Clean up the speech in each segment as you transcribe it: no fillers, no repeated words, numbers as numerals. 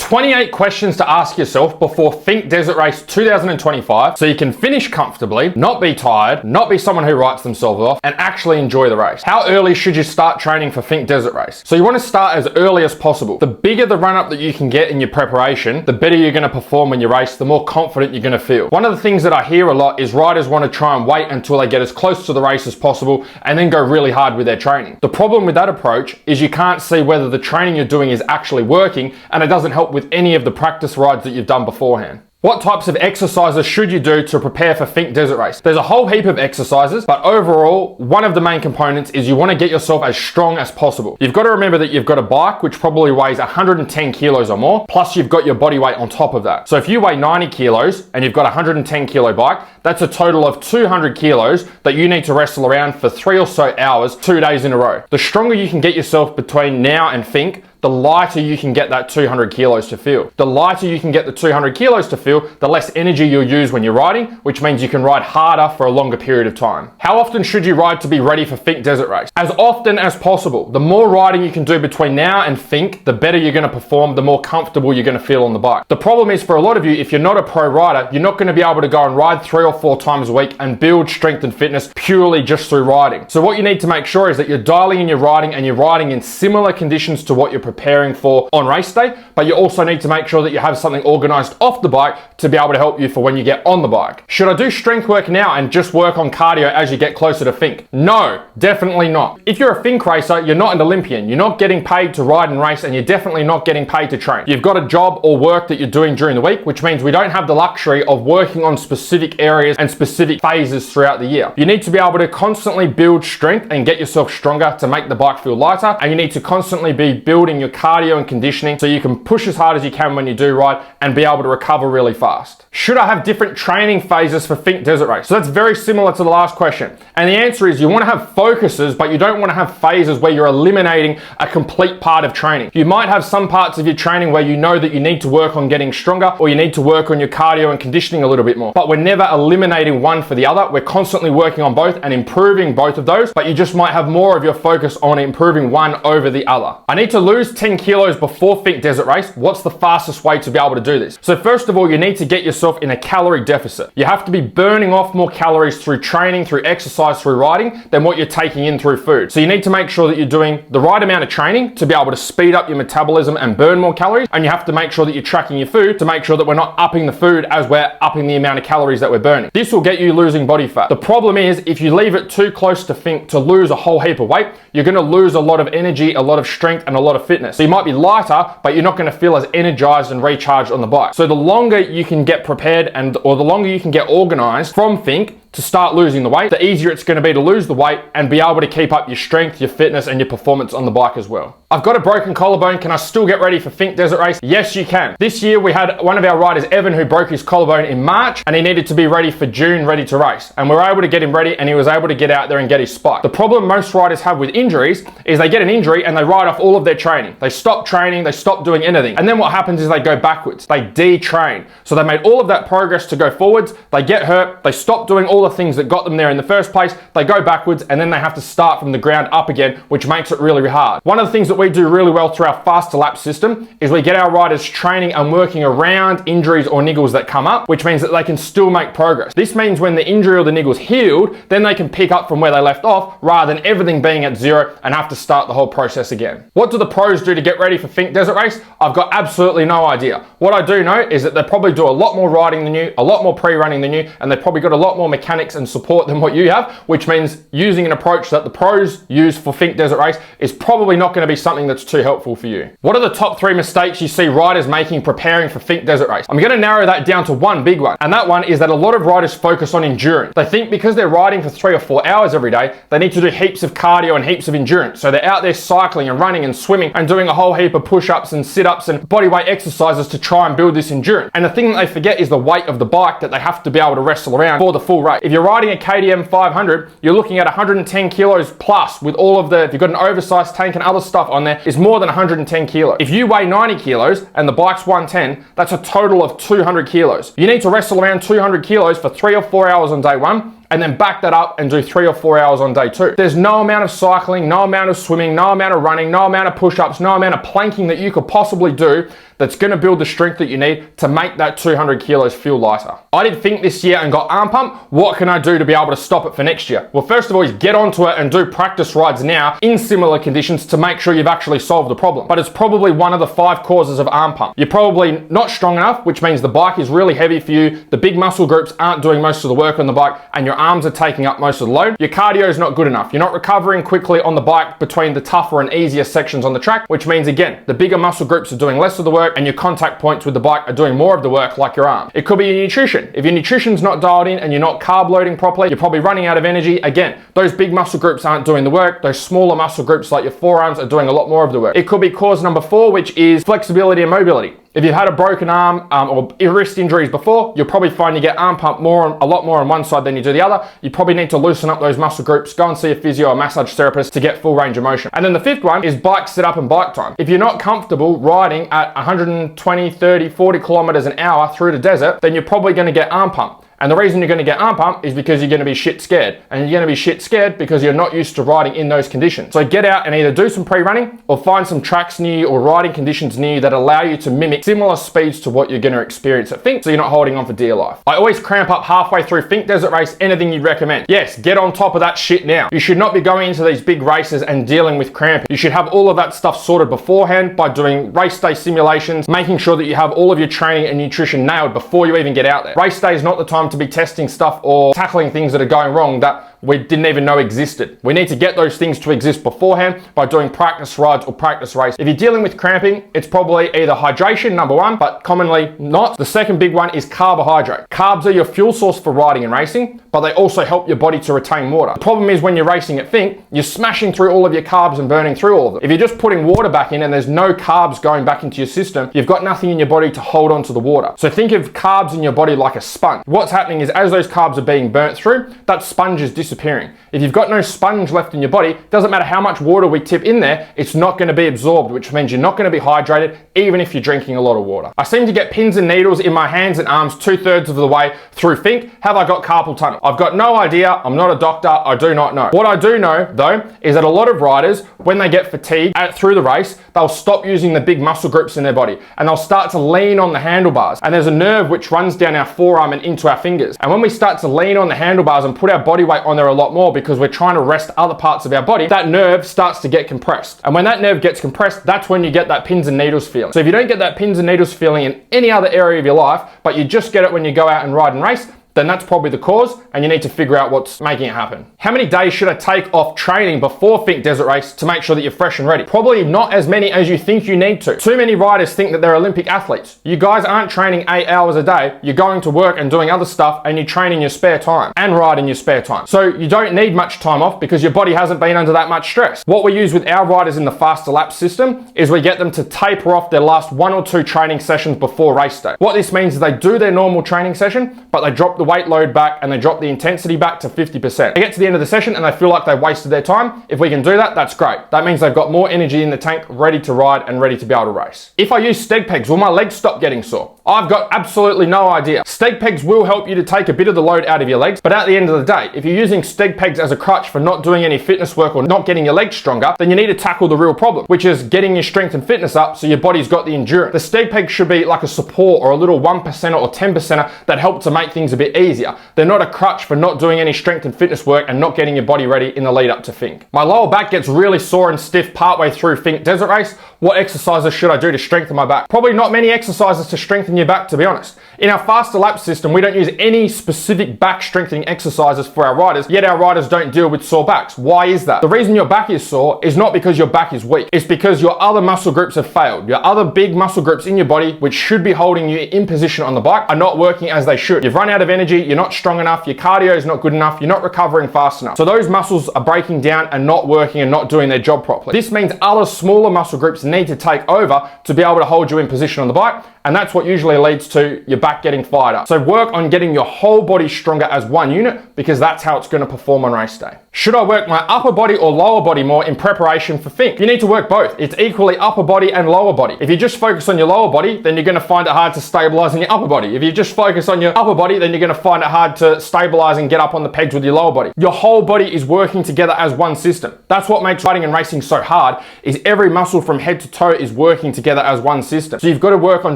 28 questions to ask yourself before Finke Desert Race 2025 so you can finish comfortably, not be tired, not be someone who writes themselves off, and actually enjoy the race. How early should you start training for Finke Desert Race? So you want to start as early as possible. The bigger the run-up that you can get in your preparation, the better you're going to perform when you race, the more confident you're going to feel. One of the things that I hear a lot is riders want to try and wait until they get as close to the race as possible and then go really hard with their training. The problem with that approach is you can't see whether the training you're doing is actually working, and it doesn't help with any of the practice rides that you've done beforehand. What types of exercises should you do to prepare for Finke Desert Race? There's a whole heap of exercises, but overall, one of the main components is you want to get yourself as strong as possible. You've got to remember that you've got a bike which probably weighs 110 kilos or more, plus you've got your body weight on top of that. So if you weigh 90 kilos and you've got a 110 kilo bike, that's a total of 200 kilos that you need to wrestle around for 3 or so hours, 2 days in a row. The stronger you can get yourself between now and Finke, the lighter you can get that 200 kilos to feel. The lighter you can get the 200 kilos to feel, the less energy you'll use when you're riding, which means you can ride harder for a longer period of time. How often should you ride to be ready for Finke Desert Race? As often as possible. The more riding you can do between now and Finke, the better you're going to perform, the more comfortable you're going to feel on the bike. The problem is for a lot of you, if you're not a pro rider, you're not going to be able to go and ride 3 or 4 times a week and build strength and fitness purely just through riding. So what you need to make sure is that you're dialing in your riding and you're riding in similar conditions to what you're preparing for on race day, but you also need to make sure that you have something organized off the bike to be able to help you for when you get on the bike. Should I do strength work now and just work on cardio as you get closer to Finke? No, definitely not. If you're a Finke racer, you're not an Olympian. You're not getting paid to ride and race, and you're definitely not getting paid to train. You've got a job or work that you're doing during the week, which means we don't have the luxury of working on specific areas and specific phases throughout the year. You need to be able to constantly build strength and get yourself stronger to make the bike feel lighter, and you need to constantly be building your cardio and conditioning so you can push as hard as you can when you do ride and be able to recover really fast. Should I have different training phases for Finke Desert Race? So that's very similar to the last question. And the answer is you want to have focuses, but you don't want to have phases where you're eliminating a complete part of training. You might have some parts of your training where you know that you need to work on getting stronger, or you need to work on your cardio and conditioning a little bit more. But we're never eliminating one for the other. We're constantly working on both and improving both of those, but you just might have more of your focus on improving one over the other. I need to lose 10 kilos before Finke Desert Race. What's the fastest way to be able to do this? So first of all, you need to get yourself in a calorie deficit. You have to be burning off more calories through training, through exercise, through riding than what you're taking in through food. So you need to make sure that you're doing the right amount of training to be able to speed up your metabolism and burn more calories. And you have to make sure that you're tracking your food to make sure that we're not upping the food as we're upping the amount of calories that we're burning. This will get you losing body fat. The problem is if you leave it too close to Finke to lose a whole heap of weight, you're going to lose a lot of energy, a lot of strength, and a lot of fitness. So you might be lighter, but you're not going to feel as energized and recharged on the bike. So the longer you can get prepared or the longer you can get organized from Finke to start losing the weight, the easier it's going to be to lose the weight and be able to keep up your strength, your fitness, and your performance on the bike as well. I've got a broken collarbone. Can I still get ready for Finke Desert Race? Yes, you can. This year we had one of our riders, Evan, who broke his collarbone in March, and he needed to be ready for June, ready to race. And we were able to get him ready, and he was able to get out there and get his spike. The problem most riders have with injuries is they get an injury and they write off all of their training. They stop training, they stop doing anything. And then what happens is they go backwards. They detrain. So they made all of that progress to go forwards, they get hurt, they stop doing all the things that got them there in the first place, they go backwards, and then they have to start from the ground up again, which makes it really hard. One of the things that we do really well through our faster lap system is we get our riders training and working around injuries or niggles that come up, which means that they can still make progress. This means when the injury or the niggle's healed, then they can pick up from where they left off rather than everything being at zero and have to start the whole process again. What do the pros do to get ready for Finke Desert Race? I've got absolutely no idea. What I do know is that they probably do a lot more riding than you, a lot more pre-running than you, and they've probably got a lot more mechanics and support than what you have, which means using an approach that the pros use for Finke Desert Race is probably not going to be something that's too helpful for you. What are the top 3 mistakes you see riders making preparing for Finke Desert Race? I'm going to narrow that down to one big one, and that one is that a lot of riders focus on endurance. They think because they're riding for 3 or 4 hours every day, they need to do heaps of cardio and heaps of endurance. So they're out there cycling and running and swimming and doing a whole heap of push-ups and sit-ups and bodyweight exercises to try and build this endurance. And the thing that they forget is the weight of the bike that they have to be able to wrestle around for the full race. If you're riding a KTM 500, you're looking at 110 kilos plus with all of the, if you've got an oversized tank and other stuff on there, is more than 110 kilos. If you weigh 90 kilos and the bike's 110, that's a total of 200 kilos. You need to wrestle around 200 kilos for 3 or 4 hours on day one, and then back that up and do 3 or 4 hours on day 2. There's no amount of cycling, no amount of swimming, no amount of running, no amount of push-ups, no amount of planking that you could possibly do that's going to build the strength that you need to make that 200 kilos feel lighter. I did Finke this year and got arm pump. What can I do to be able to stop it for next year? Well, first of all is get onto it and do practice rides now in similar conditions to make sure you've actually solved the problem. But it's probably one of the 5 causes of arm pump. You're probably not strong enough, which means the bike is really heavy for you. The big muscle groups aren't doing most of the work on the bike and your arms are taking up most of the load. Your cardio is not good enough. You're not recovering quickly on the bike between the tougher and easier sections on the track, which means again, the bigger muscle groups are doing less of the work and your contact points with the bike are doing more of the work, like your arm. It could be your nutrition. If your nutrition's not dialed in and you're not carb loading properly, you're probably running out of energy. Again, those big muscle groups aren't doing the work. Those smaller muscle groups like your forearms are doing a lot more of the work. It could be cause number 4, which is flexibility and mobility. If you've had a broken arm or wrist injuries before, you'll probably find you get arm pump a lot more on one side than you do the other. You probably need to loosen up those muscle groups, go and see a physio or massage therapist to get full range of motion. And then the 5th one is bike setup and bike time. If you're not comfortable riding at 120, 30, 40 kilometers an hour through the desert, then you're probably going to get arm pump. And the reason you're going to get arm pump is because you're going to be shit scared. And you're going to be shit scared because you're not used to riding in those conditions. So get out and either do some pre-running or find some tracks near you or riding conditions near you that allow you to mimic similar speeds to what you're going to experience at Finke, so you're not holding on for dear life. I always cramp up halfway through Finke Desert Race. Anything you'd recommend? Yes, get on top of that shit now. You should not be going into these big races and dealing with cramping. You should have all of that stuff sorted beforehand by doing race day simulations, making sure that you have all of your training and nutrition nailed before you even get out there. Race day is not the time to be testing stuff or tackling things that are going wrong that we didn't even know existed. We need to get those things to exist beforehand by doing practice rides or practice race. If you're dealing with cramping, it's probably either hydration, number 1, but commonly not. The second big one is carbohydrate. Carbs are your fuel source for riding and racing, but they also help your body to retain water. The problem is when you're racing at Finke, you're smashing through all of your carbs and burning through all of them. If you're just putting water back in and there's no carbs going back into your system, you've got nothing in your body to hold on to the water. So think of carbs in your body like a sponge. What's happening is as those carbs are being burnt through, that sponge is disappearing. If you've got no sponge left in your body, doesn't matter how much water we tip in there, it's not going to be absorbed, which means you're not going to be hydrated even if you're drinking a lot of water. I seem to get pins and needles in my hands and arms 2/3 of the way through Finke. Have I got carpal tunnel? I've got no idea. I'm not a doctor. I do not know. What I do know though is that a lot of riders, when they get fatigued through the race, they'll stop using the big muscle groups in their body and they'll start to lean on the handlebars. And there's a nerve which runs down our forearm and into our fingers. And when we start to lean on the handlebars and put our body weight on there a lot more because we're trying to rest other parts of our body, that nerve starts to get compressed. And when that nerve gets compressed, that's when you get that pins and needles feeling. So if you don't get that pins and needles feeling in any other area of your life, but you just get it when you go out and ride and race, then that's probably the cause and you need to figure out what's making it happen. How many days should I take off training before Finke Desert Race to make sure that you're fresh and ready? Probably not as many as you think you need to. Too many riders think that they're Olympic athletes. You guys aren't training 8 hours a day. You're going to work and doing other stuff and you train in your spare time and ride in your spare time. So you don't need much time off because your body hasn't been under that much stress. What we use with our riders in the faster lap system is we get them to taper off their last 1 or 2 training sessions before race day. What this means is they do their normal training session, but they drop the weight load back and they drop the intensity back to 50%. They get to the end of the session and they feel like they've wasted their time. If we can do that, that's great. That means they've got more energy in the tank, ready to ride and ready to be able to race. If I use Ste Pegs, will my legs stop getting sore? I've got absolutely no idea. Ste Pegs will help you to take a bit of the load out of your legs, but at the end of the day, if you're using Ste Pegs as a crutch for not doing any fitness work or not getting your legs stronger, then you need to tackle the real problem, which is getting your strength and fitness up so your body's got the endurance. The Ste Pegs should be like a support or a little 1% or 10% that help to make things a bit easier. They're not a crutch for not doing any strength and fitness work and not getting your body ready in the lead up to Finke. My lower back gets really sore and stiff partway through Finke Desert Race. What exercises should I do to strengthen my back? Probably not many exercises to strengthen your back, to be honest. In our faster lap system, we don't use any specific back strengthening exercises for our riders, yet our riders don't deal with sore backs. Why is that? The reason your back is sore is not because your back is weak. It's because your other muscle groups have failed. Your other big muscle groups in your body, which should be holding you in position on the bike, are not working as they should. You've run out of energy, you're not strong enough, your cardio is not good enough, you're not recovering fast enough. So those muscles are breaking down and not working and not doing their job properly. This means other smaller muscle groups need to take over to be able to hold you in position on the bike, and that's what usually leads to your back getting fired up. So work on getting your whole body stronger as one unit, because that's how it's going to perform on race day. Should I work my upper body or lower body more in preparation for Finke? You need to work both. It's equally upper body and lower body. If you just focus on your lower body, then you're going to find it hard to stabilize in your upper body. If you just focus on your upper body, then you're going going to find it hard to stabilize and get up on the pegs with your lower body. Your whole body is working together as one system. That's what makes riding and racing so hard, is every muscle from head to toe is working together as one system. So you've got to work on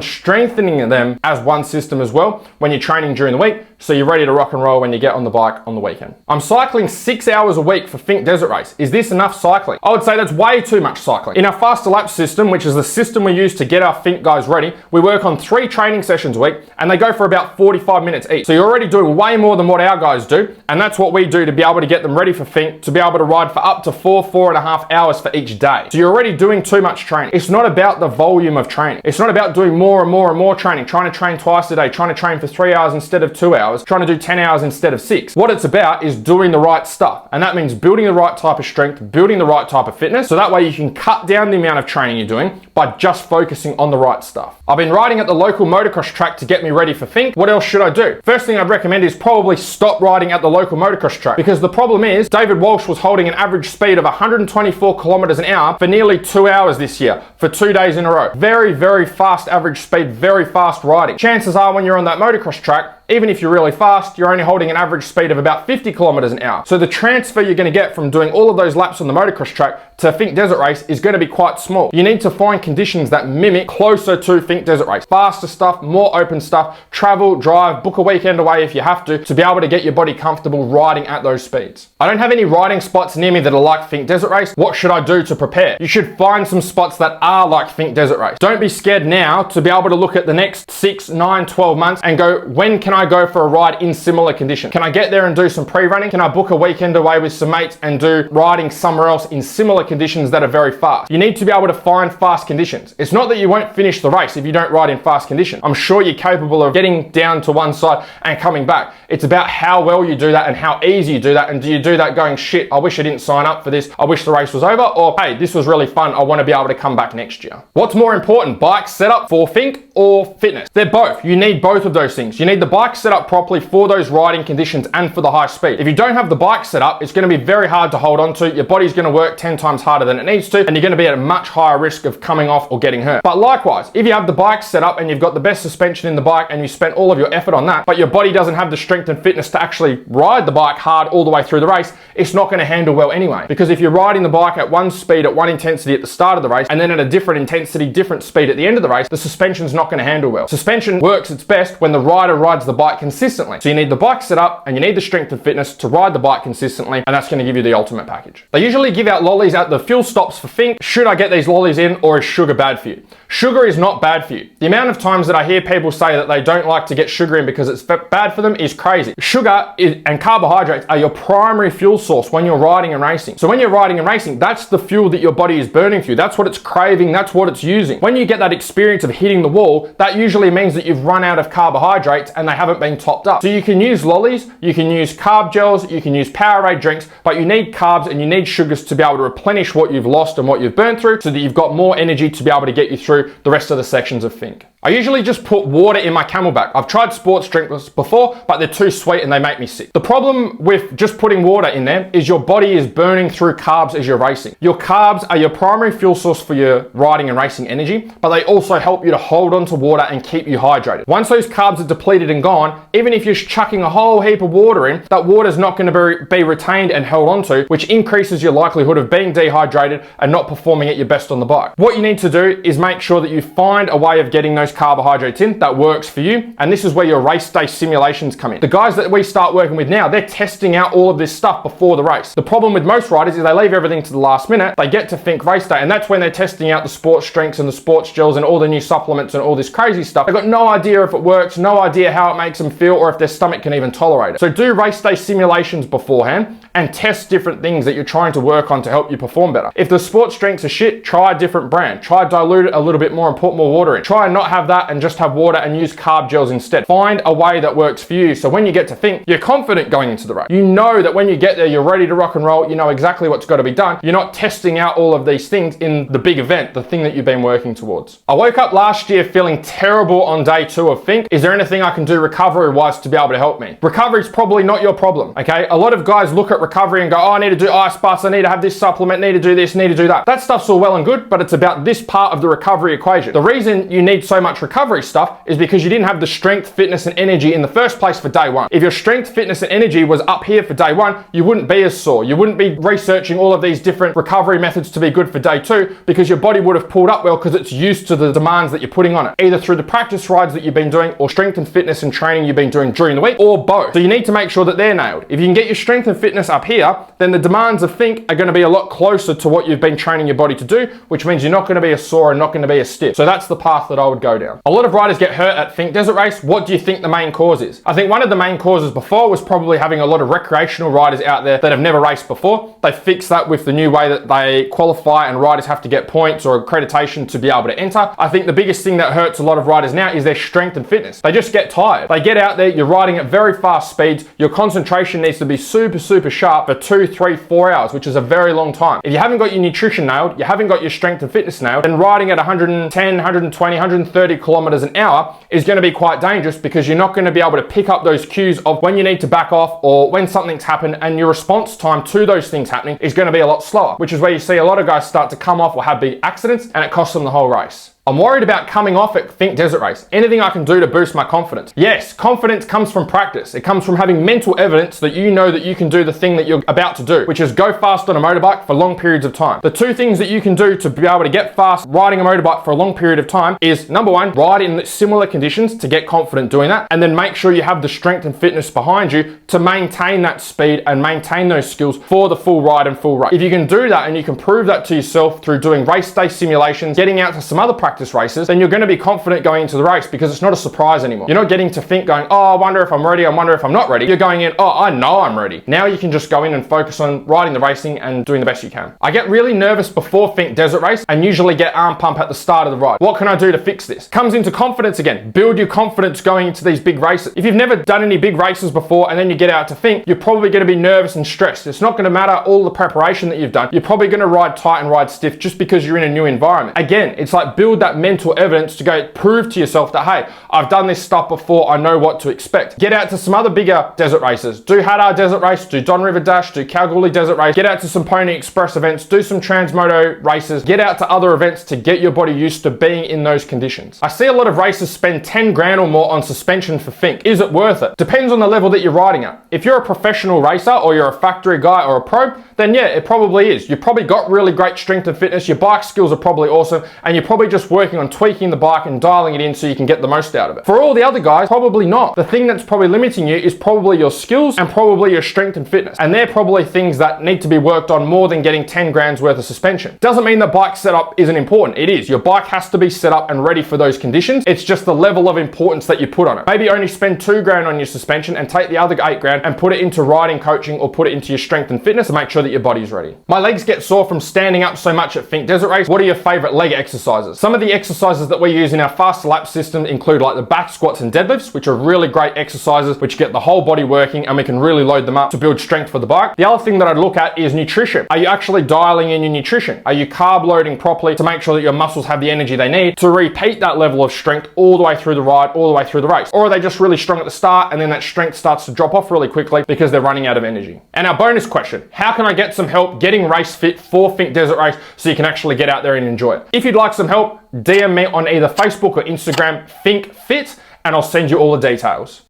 strengthening them as one system as well when you're training during the week, so you're ready to rock and roll when you get on the bike on the weekend. I'm cycling 6 hours a week for Finke Desert Race. Is this enough cycling? I would say that's way too much cycling. In our faster lap system, which is the system we use to get our Finke guys ready, we work on 3 training sessions a week, and they go for about 45 minutes each. So you're already doing way more than what our guys do, and that's what we do to be able to get them ready for Finke, to be able to ride for up to 4.5 hours for each day. So you're already doing too much training. It's not about the volume of training. It's not about doing more and more and more training, trying to train twice a day, trying to train for 3 hours instead of 2 hours, trying to do 10 hours instead of 6. What it's about is doing the right stuff. And that means building the right type of strength, building the right type of fitness. So that way you can cut down the amount of training you're doing by just focusing on the right stuff. I've been riding at the local motocross track to get me ready for Finke. What else should I do? First thing I'd recommend is probably stop riding at the local motocross track, because the problem is David Walsh was holding an average speed of 124 kilometers an hour for nearly 2 hours this year for 2 days in a row. Very, very fast average speed, very fast riding. Chances are when you're on that motocross track, even if you're really fast, you're only holding an average speed of about 50 kilometers an hour. So the transfer you're going to get from doing all of those laps on the motocross track to Finke Desert Race is going to be quite small. You need to find conditions that mimic closer to Finke Desert Race. Faster stuff, more open stuff, travel, drive, book a weekend away if you have to be able to get your body comfortable riding at those speeds. I don't have any riding spots near me that are like Finke Desert Race. What should I do to prepare? You should find some spots that are like Finke Desert Race. Don't be scared now to be able to look at the next 6, 9, 12 months and go, when can I go for a ride in similar conditions? Can I get there and do some pre-running? Can I book a weekend away with some mates and do riding somewhere else in similar conditions that are very fast? You need to be able to find fast conditions. It's not that you won't finish the race if you don't ride in fast conditions. I'm sure you're capable of getting down to one side and coming back. It's about how well you do that and how easy you do that. And do you do that going, shit, I wish I didn't sign up for this. I wish the race was over. Or, hey, this was really fun. I want to be able to come back next year. What's more important, bike setup for Finke or fitness? They're both. You need both of those things. You need the bike set up properly for those riding conditions and for the high speed. If you don't have the bike set up, it's going to be very hard to hold on to. Your body's going to work 10 times harder than it needs to, and you're going to be at a much higher risk of coming off or getting hurt. But likewise, if you have the bike set up and you've got the best suspension in the bike and you spent all of your effort on that, but your body doesn't have the strength and fitness to actually ride the bike hard all the way through the race, it's not going to handle well anyway. Because if you're riding the bike at one speed, at one intensity at the start of the race, and then at a different intensity, different speed at the end of the race, the suspension's not going to handle well. Suspension works its best when the rider rides the bike consistently. So you need the bike set up and you need the strength and fitness to ride the bike consistently, and that's going to give you the ultimate package. They usually give out lollies at the fuel stops for Finke. Should I get these lollies in, or is sugar bad for you? Sugar is not bad for you. The amount of times that I hear people say that they don't like to get sugar in because it's bad for them is crazy. Sugar and carbohydrates are your primary fuel source when you're riding and racing. So when you're riding and racing, that's the fuel that your body is burning through. That's what it's craving. That's what it's using. When you get that experience of hitting the wall, that usually means that you've run out of carbohydrates and they haven't been topped up. So you can use lollies, you can use carb gels, you can use Powerade drinks, but you need carbs and you need sugars to be able to replenish what you've lost and what you've burned through, so that you've got more energy to be able to get you through the rest of the sections of Finke. I usually just put water in my Camelback. I've tried sports drinks before, but they're too sweet and they make me sick. The problem with just putting water in there is your body is burning through carbs as you're racing. Your carbs are your primary fuel source for your riding and racing energy, but they also help you to hold on to water and keep you hydrated. Once those carbs are depleted and gone, even if you're chucking a whole heap of water in, that water is not going to be retained and held onto, which increases your likelihood of being dehydrated and not performing at your best on the bike. What you need to do is make sure that you find a way of getting those carbohydrates in that works for you, and this is where your race day simulations come in. The guys that we start working with now, they're testing out all of this stuff before the race. The problem with most riders is they leave everything to the last minute. They get to Finke race day, and that's when they're testing out the sports drinks and the sports gels and all the new supplements and all this crazy stuff. They've got no idea if it works, no idea how it makes them feel, or if their stomach can even tolerate it. So do race day simulations beforehand and test different things that you're trying to work on to help you perform better. If the sports drinks are shit, try a different brand. Try dilute it a little bit more and put more water in. Try and not have that and just have water and use carb gels instead. Find a way that works for you, so when you get to Finke, you're confident going into the race. You know that when you get there, you're ready to rock and roll. You know exactly what's got to be done. You're not testing out all of these things in the big event, the thing that you've been working towards. I woke up last year feeling terrible on day 2 of Finke. Is there anything I can do recovery-wise to be able to help me? Recovery is probably not your problem, okay? A lot of guys look at recovery and go, oh, I need to do ice baths, I need to have this supplement, need to do this, need to do that. That stuff's all well and good, but it's about this part of the recovery equation. The reason you need so much much recovery stuff is because you didn't have the strength, fitness, and energy in the first place for day one. If your strength, fitness, and energy was up here for day one, you wouldn't be as sore. You wouldn't be researching all of these different recovery methods to be good for day two, because your body would have pulled up well because it's used to the demands that you're putting on it, either through the practice rides that you've been doing or strength and fitness and training you've been doing during the week, or both. So you need to make sure that they're nailed. If you can get your strength and fitness up here, then the demands of Finke are going to be a lot closer to what you've been training your body to do, which means you're not going to be as sore and not going to be as stiff. So that's the path that I would go down. A lot of riders get hurt at Finke Desert Race. What do you think the main cause is? I think one of the main causes before was probably having a lot of recreational riders out there that have never raced before. They fixed that with the new way that they qualify and riders have to get points or accreditation to be able to enter. I think the biggest thing that hurts a lot of riders now is their strength and fitness. They just get tired. They get out there, you're riding at very fast speeds, your concentration needs to be super, super sharp for 2, 3, 4 hours, which is a very long time. If you haven't got your nutrition nailed, you haven't got your strength and fitness nailed, then riding at 110, 120, 130 kilometers an hour is going to be quite dangerous, because you're not going to be able to pick up those cues of when you need to back off or when something's happened, and your response time to those things happening is going to be a lot slower, which is where you see a lot of guys start to come off or have big accidents, and it costs them the whole race. I'm worried about coming off at Finke Desert Race. Anything I can do to boost my confidence? Yes, confidence comes from practice. It comes from having mental evidence that you know that you can do the thing that you're about to do, which is go fast on a motorbike for long periods of time. The two things that you can do to be able to get fast riding a motorbike for a long period of time is, number one, ride in similar conditions to get confident doing that, and then make sure you have the strength and fitness behind you to maintain that speed and maintain those skills for the full ride and full race. If you can do that and you can prove that to yourself through doing race day simulations, getting out to some other practice races, then you're going to be confident going into the race, because it's not a surprise anymore. You're not getting to think going, oh, I wonder if I'm ready, I wonder if I'm not ready. You're going in, oh, I know I'm ready. Now you can just go in and focus on riding the racing and doing the best you can. I get really nervous before Finke Desert Race and usually get arm pump at the start of the ride. What can I do to fix this? Comes into confidence again. Build your confidence going into these big races. If you've never done any big races before and then you get out to Finke, you're probably going to be nervous and stressed. It's not going to matter all the preparation that you've done. You're probably going to ride tight and ride stiff just because you're in a new environment. Again, it's like build that mental evidence to go prove to yourself that, hey, I've done this stuff before, I know what to expect. Get out to some other bigger desert races. Do Hattah Desert Race, do Don River Dash, do Kalgoorlie Desert Race, get out to some Pony Express events, do some Transmoto races, get out to other events to get your body used to being in those conditions. I see a lot of racers spend 10 grand or more on suspension for Finke. Is it worth it? Depends on the level that you're riding at. If you're a professional racer or you're a factory guy or a pro, then yeah, it probably is. You've probably got really great strength and fitness, your bike skills are probably awesome, and you're probably just working on tweaking the bike and dialing it in so you can get the most out of it. For all the other guys, probably not. The thing that's probably limiting you is probably your skills and probably your strength and fitness. And they're probably things that need to be worked on more than getting 10 grand's worth of suspension. Doesn't mean the bike setup isn't important. It is. Your bike has to be set up and ready for those conditions. It's just the level of importance that you put on it. Maybe only spend 2 grand on your suspension and take the other 8 grand and put it into riding coaching or put it into your strength and fitness and make sure that your body's ready. My legs get sore from standing up so much at Finke Desert Race. What are your favorite leg exercises? Some of the exercises that we use in our fast lap system include like the back squats and deadlifts, which are really great exercises which get the whole body working, and we can really load them up to build strength for the bike. The other thing that I'd look at is nutrition. Are you actually dialing in your nutrition? Are you carb loading properly to make sure that your muscles have the energy they need to repeat that level of strength all the way through the ride, all the way through the race? Or are they just really strong at the start and then that strength starts to drop off really quickly because they're running out of energy? And our bonus question, how can I get some help getting race fit for Finke Desert Race so you can actually get out there and enjoy it? If you'd like some help, DM me on either Facebook or Instagram, Finke Fit, and I'll send you all the details.